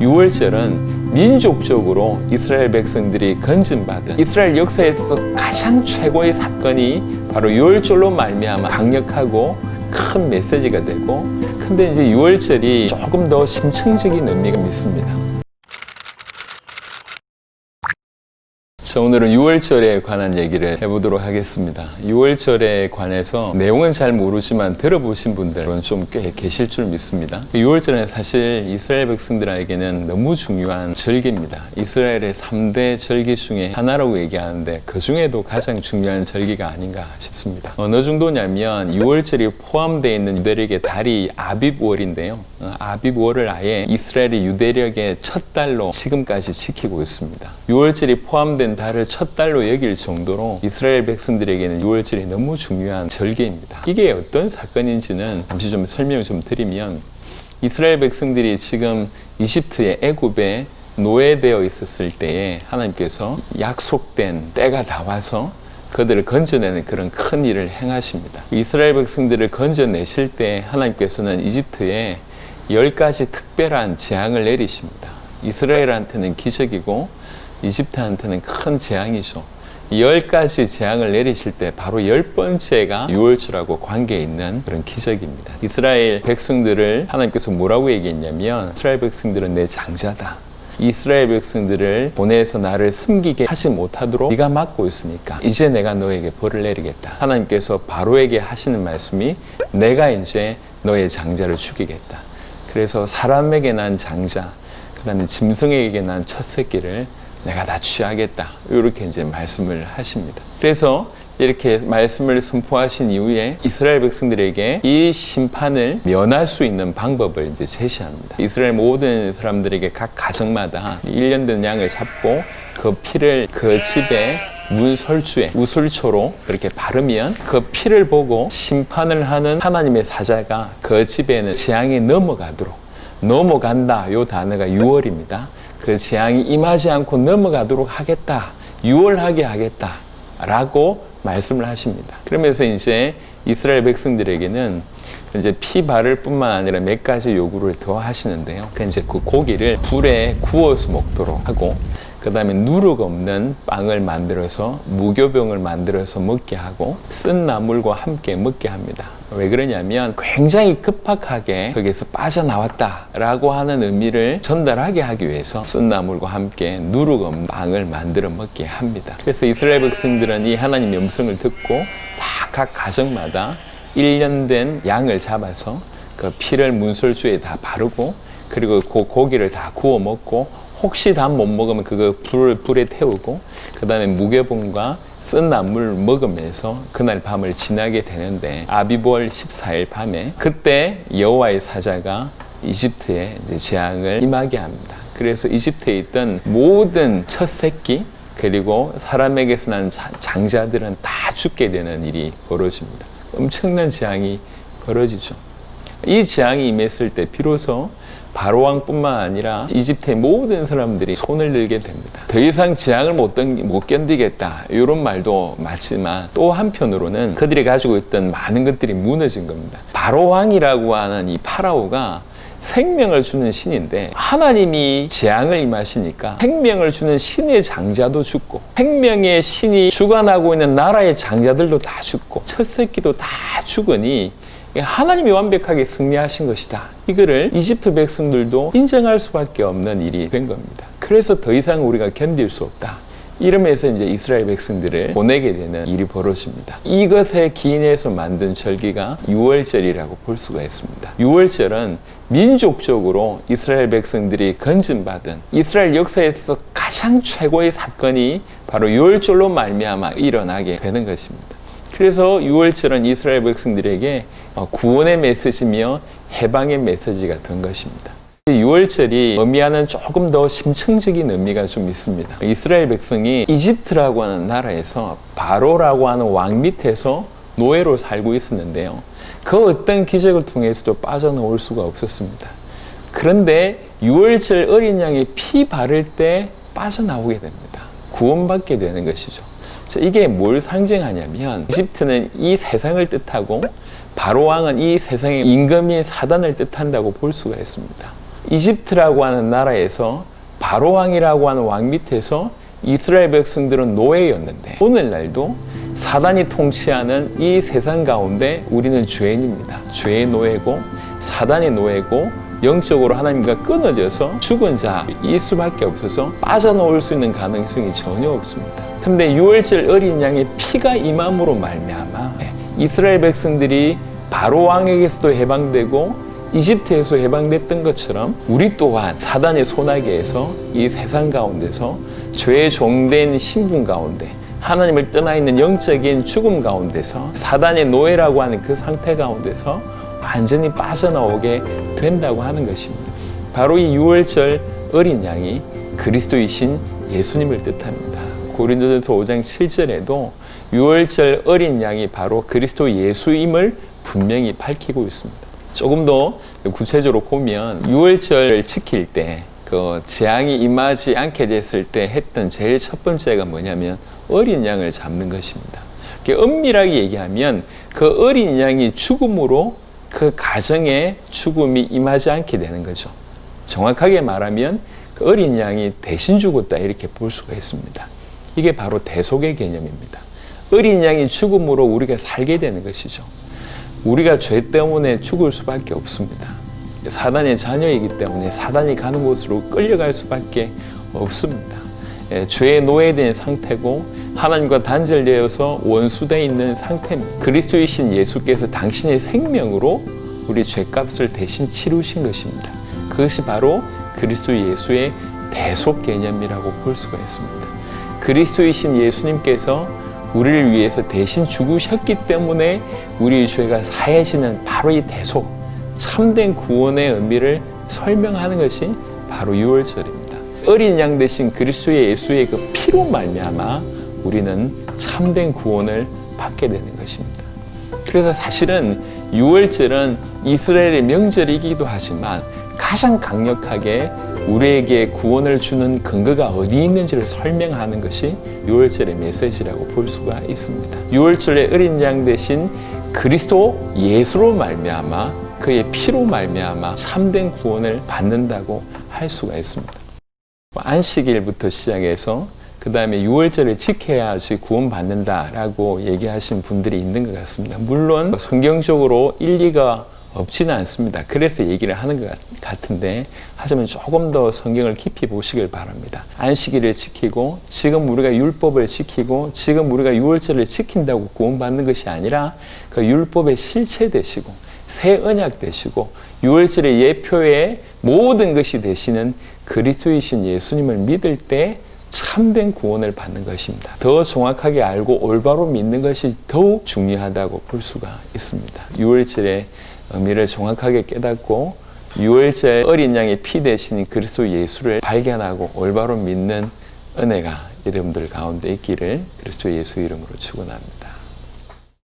유월절은 민족적으로 이스라엘 백성들이 건진받은 이스라엘 역사에서 가장 최고의 사건이 바로 유월절로 말미암아 강력하고 큰 메시지가 되고, 근데 이제 유월절이 조금 더 심층적인 의미가 있습니다. 자, 오늘은 유월절에 관한 얘기를 해보도록 하겠습니다. 유월절에 관해서 내용은 잘 모르지만 들어보신 분들은 좀 꽤 계실 줄 믿습니다. 유월절은 사실 이스라엘 백성들에게는 너무 중요한 절기입니다. 이스라엘의 3대 절기 중에 하나라고 얘기하는데 그 중에도 가장 중요한 절기가 아닌가 싶습니다. 어느 정도냐면 유월절이 포함되어 있는 유대력의 달이 아빕월인데요. 아빕월을 아예 이스라엘의 유대력의 첫 달로 지금까지 지키고 있습니다. 유월절이 포함된 달을 첫 달로 여길 정도로 이스라엘 백성들에게는 유월절이 너무 중요한 절기입니다. 이게 어떤 사건인지는 잠시 좀 설명을 좀 드리면, 이스라엘 백성들이 지금 이집트의 애굽에 노예되어 있었을 때에 하나님께서 약속된 때가 다 와서 그들을 건져내는 그런 큰 일을 행하십니다. 이스라엘 백성들을 건져내실 때 하나님께서는 이집트에 10가지 특별한 재앙을 내리십니다. 이스라엘한테는 기적이고 이집트한테는 큰 재앙이죠. 10가지 재앙을 내리실 때 바로 10번째가 유월절하고 관계 있는 그런 기적입니다. 이스라엘 백성들을 하나님께서 뭐라고 얘기했냐면, 이스라엘 백성들은 내 장자다. 이스라엘 백성들을 보내서 나를 숨기게 하지 못하도록 네가 막고 있으니까 이제 내가 너에게 벌을 내리겠다. 하나님께서 바로에게 하시는 말씀이 내가 이제 너의 장자를 죽이겠다. 그래서 사람에게 난 장자, 그 다음에 짐승에게 난 첫 새끼를 내가 다 취하겠다. 이렇게 이제 말씀을 하십니다. 그래서 이렇게 말씀을 선포하신 이후에 이스라엘 백성들에게 이 심판을 면할 수 있는 방법을 이제 제시합니다. 이스라엘 모든 사람들에게 각 가정마다 1년 된 양을 잡고 그 피를 그 집에 문설주에 우슬초로 그렇게 바르면 그 피를 보고 심판을 하는 하나님의 사자가 그 집에는 재앙이 넘어간다. 요 단어가 유월입니다. 그 재앙이 임하지 않고 넘어가도록 하겠다. 유월하게 하겠다. 라고 말씀을 하십니다. 그러면서 이제 이스라엘 백성들에게는 이제 피 바를 뿐만 아니라 몇 가지 요구를 더 하시는데요. 그 이제 그 고기를 불에 구워서 먹도록 하고, 그 다음에 누룩 없는 빵을 만들어서 무교병을 만들어서 먹게 하고, 쓴 나물과 함께 먹게 합니다. 왜 그러냐면 굉장히 급박하게 거기에서 빠져나왔다라고 하는 의미를 전달하게 하기 위해서 쓴 나물과 함께 누룩 없는 빵을 만들어 먹게 합니다. 그래서 이스라엘 백성들은 이 하나님의 음성을 듣고 다 각 가정마다 1년 된 양을 잡아서 그 피를 문설주에 다 바르고, 그리고 그 고기를 다 구워 먹고, 혹시 다 못 먹으면 그거 불에 태우고, 그 다음에 무교병과 쓴 나물 먹으면서 그날 밤을 지나게 되는데, 아비볼 14일 밤에 그때 여호와의 사자가 이집트에 이제 재앙을 임하게 합니다. 그래서 이집트에 있던 모든 첫 새끼 그리고 사람에게서 난 장자들은 다 죽게 되는 일이 벌어집니다. 엄청난 재앙이 벌어지죠. 이 재앙이 임했을 때 비로소 바로왕뿐만 아니라 이집트의 모든 사람들이 손을 들게 됩니다. 더 이상 재앙을 못 견디겠다, 이런 말도 맞지만 또 한편으로는 그들이 가지고 있던 많은 것들이 무너진 겁니다. 바로왕이라고 하는 이 파라오가 생명을 주는 신인데, 하나님이 재앙을 임하시니까 생명을 주는 신의 장자도 죽고, 생명의 신이 주관하고 있는 나라의 장자들도 다 죽고, 첫 새끼도 다 죽으니 하나님이 완벽하게 승리하신 것이다. 이거를 이집트 백성들도 인정할 수밖에 없는 일이 된 겁니다. 그래서 더 이상 우리가 견딜 수 없다. 이러면서 이제 이스라엘 백성들을 보내게 되는 일이 벌어집니다. 이것에 기인해서 만든 절기가 유월절이라고 볼 수가 있습니다. 유월절은 민족적으로 이스라엘 백성들이 건진받은 이스라엘 역사에서 가장 최고의 사건이 바로 유월절로 말미암아 일어나게 되는 것입니다. 그래서 유월절은 이스라엘 백성들에게 구원의 메시지며 해방의 메시지가 된 것입니다. 유월절이 의미하는 조금 더 심층적인 의미가 좀 있습니다. 이스라엘 백성이 이집트라고 하는 나라에서 바로라고 하는 왕 밑에서 노예로 살고 있었는데요. 그 어떤 기적을 통해서도 빠져나올 수가 없었습니다. 그런데 유월절 어린 양이 피 바를 때 빠져나오게 됩니다. 구원받게 되는 것이죠. 이게 뭘 상징하냐면, 이집트는 이 세상을 뜻하고 바로왕은 이 세상의 임금인 사단을 뜻한다고 볼 수가 있습니다. 이집트라고 하는 나라에서 바로 왕이라고 하는 왕 밑에서 이스라엘 백성들은 노예였는데, 오늘날도 사단이 통치하는 이 세상 가운데 우리는 죄인입니다. 죄의 노예고 사단의 노예고 영적으로 하나님과 끊어져서 죽은 자일 수밖에 없어서 빠져나올 수 있는 가능성이 전혀 없습니다. 근데 유월절 어린 양의 피가 임함으로 말미암아 이스라엘 백성들이 바로 왕에게서도 해방되고 이집트에서 해방됐던 것처럼 우리 또한 사단의 소나기에서 이 세상 가운데서 죄의 종된 신분 가운데 하나님을 떠나 있는 영적인 죽음 가운데서 사단의 노예라고 하는 그 상태 가운데서 완전히 빠져나오게 된다고 하는 것입니다. 바로 이 유월절 어린 양이 그리스도이신 예수님을 뜻합니다. 고린도전서 5장 7절에도 유월절 어린 양이 바로 그리스도 예수임을 분명히 밝히고 있습니다. 조금 더 구체적으로 보면 유월절을 지킬 때 그 재앙이 임하지 않게 됐을 때 했던 제일 첫 번째가 뭐냐면 어린 양을 잡는 것입니다. 엄밀하게 얘기하면 그 어린 양이 죽음으로 그 가정에 죽음이 임하지 않게 되는 거죠. 정확하게 말하면 그 어린 양이 대신 죽었다 이렇게 볼 수가 있습니다. 이게 바로 대속의 개념입니다. 어린 양이 죽음으로 우리가 살게 되는 것이죠. 우리가 죄 때문에 죽을 수밖에 없습니다. 사단의 자녀이기 때문에 사단이 가는 곳으로 끌려갈 수밖에 없습니다. 죄에 노예된 상태고 하나님과 단절되어서 원수되어 있는 상태입니다. 그리스도이신 예수께서 당신의 생명으로 우리 죄값을 대신 치르신 것입니다. 그것이 바로 그리스도 예수의 대속 개념이라고 볼 수가 있습니다. 그리스도이신 예수님께서 우리를 위해서 대신 죽으셨기 때문에 우리의 죄가 사해지는 바로 이 대속, 참된 구원의 의미를 설명하는 것이 바로 유월절입니다. 어린 양 대신 그리스도의 예수의 그 피로 말미암아 우리는 참된 구원을 받게 되는 것입니다. 그래서 사실은 유월절은 이스라엘의 명절이기도 하지만 가장 강력하게 우리에게 구원을 주는 근거가 어디 있는지를 설명하는 것이 유월절의 메시지라고 볼 수가 있습니다. 유월절의 어린 양 대신 그리스도 예수로 말미암아 그의 피로 말미암아 참된 구원을 받는다고 할 수가 있습니다. 안식일부터 시작해서 그 다음에 유월절을 지켜야지 구원받는다라고 얘기하신 분들이 있는 것 같습니다. 물론 성경적으로 일리가 없지는 않습니다. 그래서 얘기를 하는 것 같은데, 하지만 조금 더 성경을 깊이 보시길 바랍니다. 안식일을 지키고 지금 우리가 율법을 지키고 지금 우리가 유월절을 지킨다고 구원받는 것이 아니라 그 율법의 실체 되시고 새 언약 되시고 유월절의 예표의 모든 것이 되시는 그리스도이신 예수님을 믿을 때 참된 구원을 받는 것입니다. 더 정확하게 알고 올바로 믿는 것이 더욱 중요하다고 볼 수가 있습니다. 유월절의 의미를 정확하게 깨닫고 유월절 어린 양의 피 대신 그리스도 예수를 발견하고 올바로 믿는 은혜가 여러분들 가운데 있기를 그리스도 예수 이름으로 축원합니다.